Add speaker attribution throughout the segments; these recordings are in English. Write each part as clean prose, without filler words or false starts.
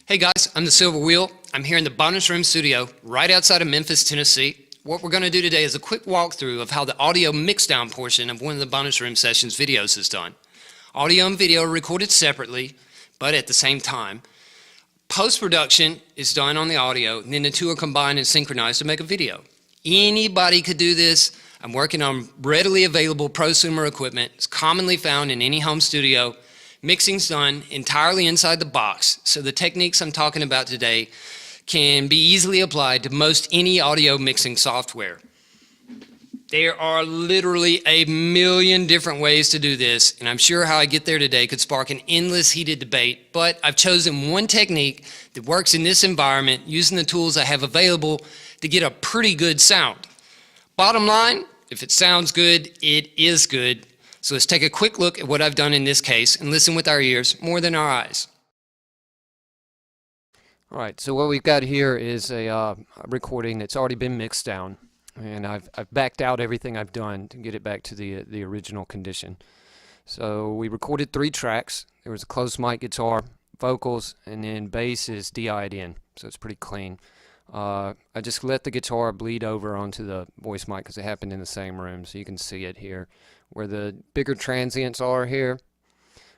Speaker 1: Hey guys, I'm the Silver Wheel. I'm here in the Bonus Room studio right outside of Memphis, Tennessee. What we're going to do today is a quick walkthrough of how the audio mixdown portion of one of the Bonus Room sessions videos is done. Audio and video are recorded separately, but at the same time. Post-production is done on the audio, and then the two are combined and synchronized to make a video. Anybody could do this. I'm working on readily available prosumer equipment. It's commonly found in any home studio. Mixing's done entirely inside the box, so the techniques I'm talking about today can be easily applied to most any audio mixing software. There are literally a million different ways to do this, and I'm sure how I get there today could spark an endless heated debate, but I've chosen one technique that works in this environment using the tools I have available to get a pretty good sound. Bottom line, if it sounds good, it is good. So let's take a quick look at what I've done in this case and listen with our ears more than our eyes. All right, so what we've got here is a recording that's already been mixed down, and I've backed out everything I've done to get it back to the original condition. So we recorded 3 tracks. There was a close mic guitar, vocals, and then bass is DI'd in, so it's pretty clean. I just let the guitar bleed over onto the voice mic because it happened in the same room, so you can see it here. Where the bigger transients are here,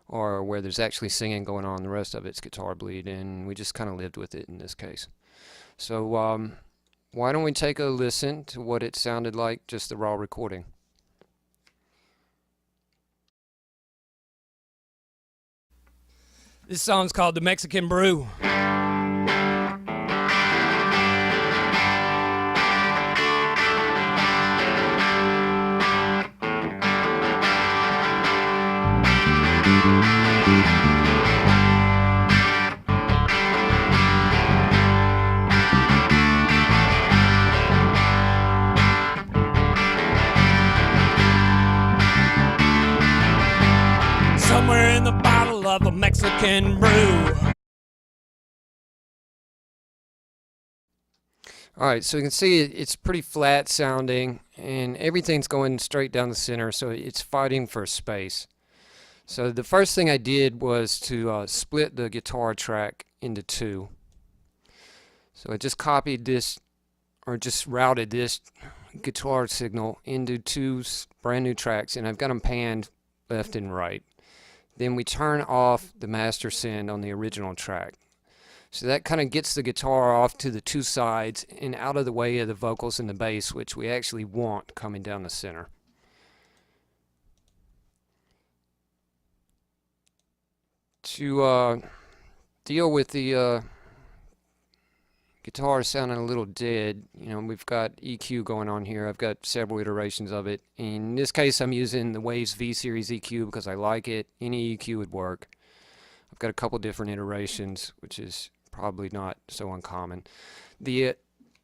Speaker 1: or where there's actually singing going on, the rest of it's guitar bleed, and we just kind of lived with it in this case. So why don't we take a listen to what it sounded like, just the raw recording.
Speaker 2: This song's called The Mexican Brew. Somewhere in the bottle of a Mexican brew.
Speaker 1: Alright, so you can see it's pretty flat sounding, and everything's going straight down the center, so it's fighting for space. So the first thing I did was to split the guitar track into 2. So I just copied this, or just routed this guitar signal into 2 brand new tracks, and I've got them panned left and right. Then we turn off the master send on the original track. So that kind of gets the guitar off to the 2 sides and out of the way of the vocals and the bass, which we actually want coming down the center. To deal with the guitar sounding a little dead, we've got EQ going on here. I've got several iterations of it. In this case, I'm using the Waves V-Series EQ because I like it. Any EQ would work. I've got a couple different iterations, which is probably not so uncommon. The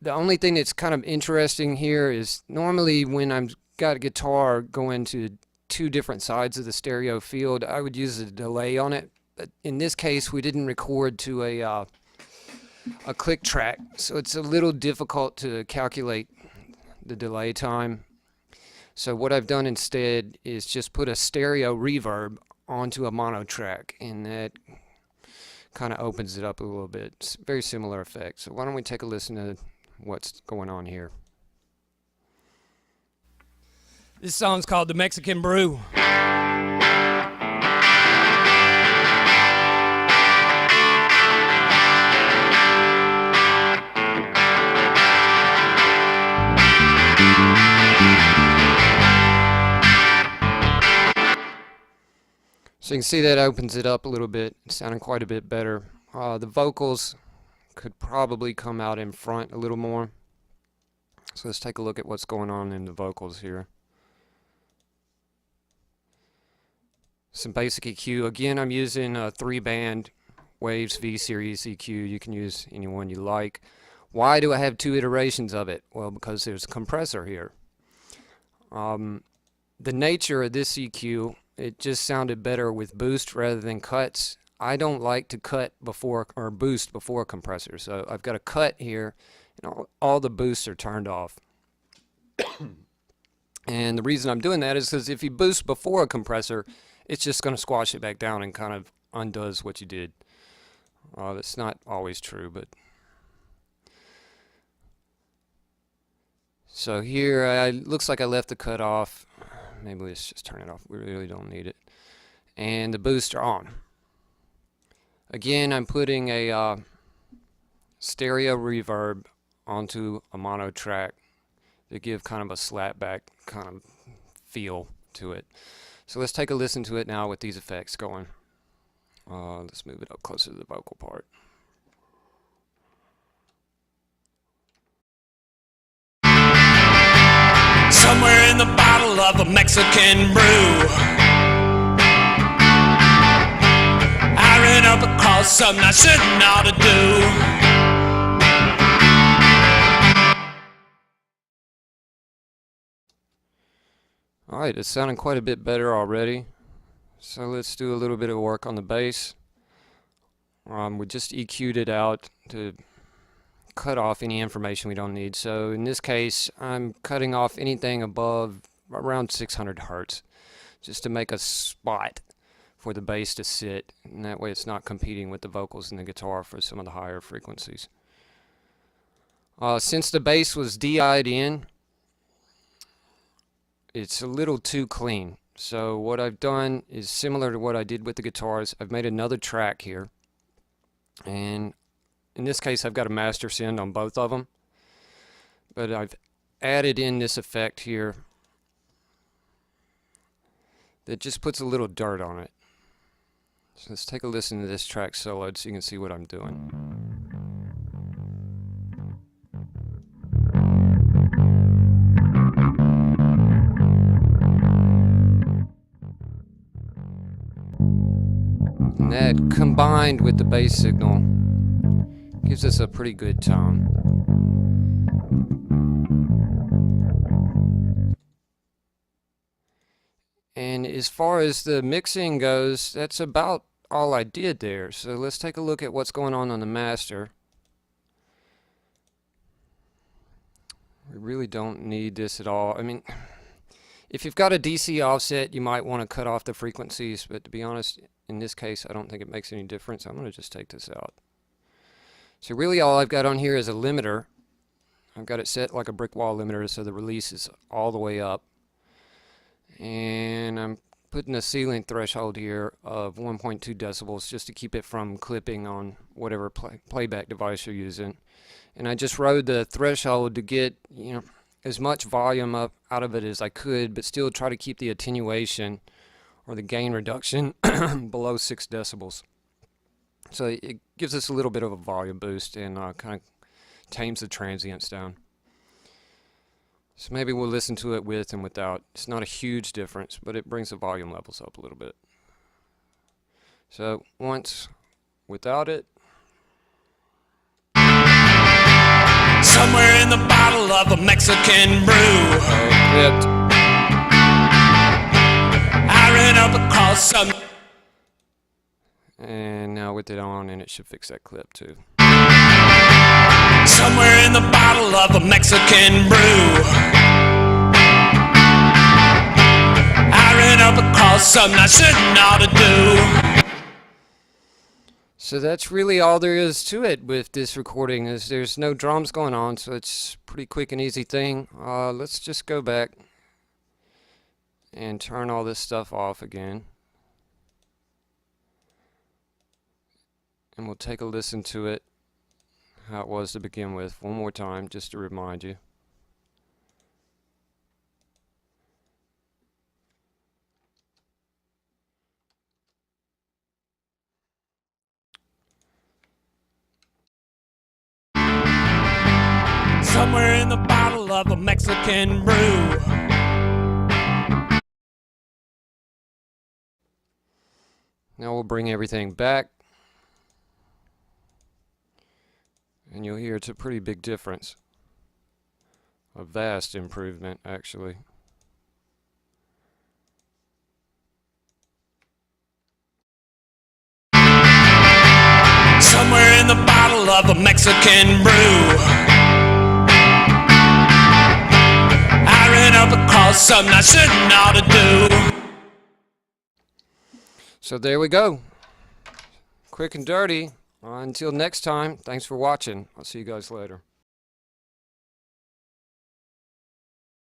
Speaker 1: only thing that's kind of interesting here is normally when I've got a guitar going to 2 different sides of the stereo field, I would use a delay on it. But in this case, we didn't record to a click track, so it's a little difficult to calculate the delay time. So what I've done instead is just put a stereo reverb onto a mono track, and that kind of opens it up a little bit. It's a very similar effect. So why don't we take a listen to what's going on here.
Speaker 2: This song's called The Mexican Brew.
Speaker 1: So you can see that opens it up a little bit. It's sounding quite a bit better. The vocals could probably come out in front a little more. So let's take a look at what's going on in the vocals here. Some basic EQ. Again, I'm using a 3-band Waves V-Series EQ. You can use any one you like. Why do I have 2 iterations of it? Well, because there's a compressor here. The nature of this EQ, it just sounded better with boost rather than cuts. I don't like to cut before or boost before a compressor, so I've got a cut here, and all the boosts are turned off. And the reason I'm doing that is because if you boost before a compressor, it's just going to squash it back down and kind of undoes what you did.
Speaker 3: That's not always true, but so here looks like I left the cut off. Maybe let's just turn it off. We really don't need it. And the booster on. Again, I'm putting a stereo reverb onto a mono track to give kind of a slapback kind of feel to it. So let's take a listen to it now with these effects going. Let's move it up closer to the vocal part.
Speaker 2: Somewhere in the bottle of a Mexican brew, I ran up across something I shouldn't ought to do.
Speaker 3: Alright, it's sounding quite a bit better already. So let's do a little bit of work on the bass. We just EQ'd it out to cut off any information we don't need. So in this case, I'm cutting off anything above around 600 Hertz just to make a spot for the bass to sit, and that way it's not competing with the vocals and the guitar for some of the higher frequencies. Since the bass was DI'd in, it's a little too clean. So what I've done is similar to what I did with the guitars. I've made another track here, and in this case I've got a master send on both of them, but I've added in this effect here that just puts a little dirt on it. So let's take a listen to this track soloed so you can see what I'm doing. And that combined with the bass signal gives us a pretty good tone. And as far as the mixing goes, that's about all I did there. So let's take a look at what's going on the master. We really don't need this at all. I mean, if you've got a DC offset, you might want to cut off the frequencies, but to be honest, in this case, I don't think it makes any difference. I'm going to just take this out. So really all I've got on here is a limiter. I've got it set like a brick wall limiter so the release is all the way up. And I'm putting a ceiling threshold here of 1.2 decibels just to keep it from clipping on whatever playback device you're using. And I just rode the threshold to get, as much volume up out of it as I could, but still try to keep the attenuation or the gain reduction below 6 decibels. So it gives us a little bit of a volume boost and kind of tames the transients down. So maybe we'll listen to it with and without. It's not a huge difference, but it brings the volume levels up a little bit. So once without it.
Speaker 2: Somewhere in the bottle of a Mexican brew,
Speaker 3: Clipped.
Speaker 2: I ran up across something.
Speaker 3: And now with it on, and it should fix that clip too.
Speaker 2: Somewhere in the bottle of a Mexican brew, I ran up across something I shouldn't ought to do.
Speaker 3: So that's really all there is to it with this recording. Is there's no drums going on, so it's a pretty quick and easy thing. Let's just go back and turn all this stuff off again. And we'll take a listen to it, how it was to begin with, one more time, just to remind you.
Speaker 2: Somewhere in the bottle of a Mexican brew,
Speaker 3: Now we'll bring everything back. And you'll hear it's a pretty big difference. A vast improvement, actually.
Speaker 2: somewhere in the bottle of a Mexican brew, I ran up across something I shouldn't ought to do.
Speaker 3: So there we go. Quick and dirty Until next time, thanks for watching. I'll see you guys later.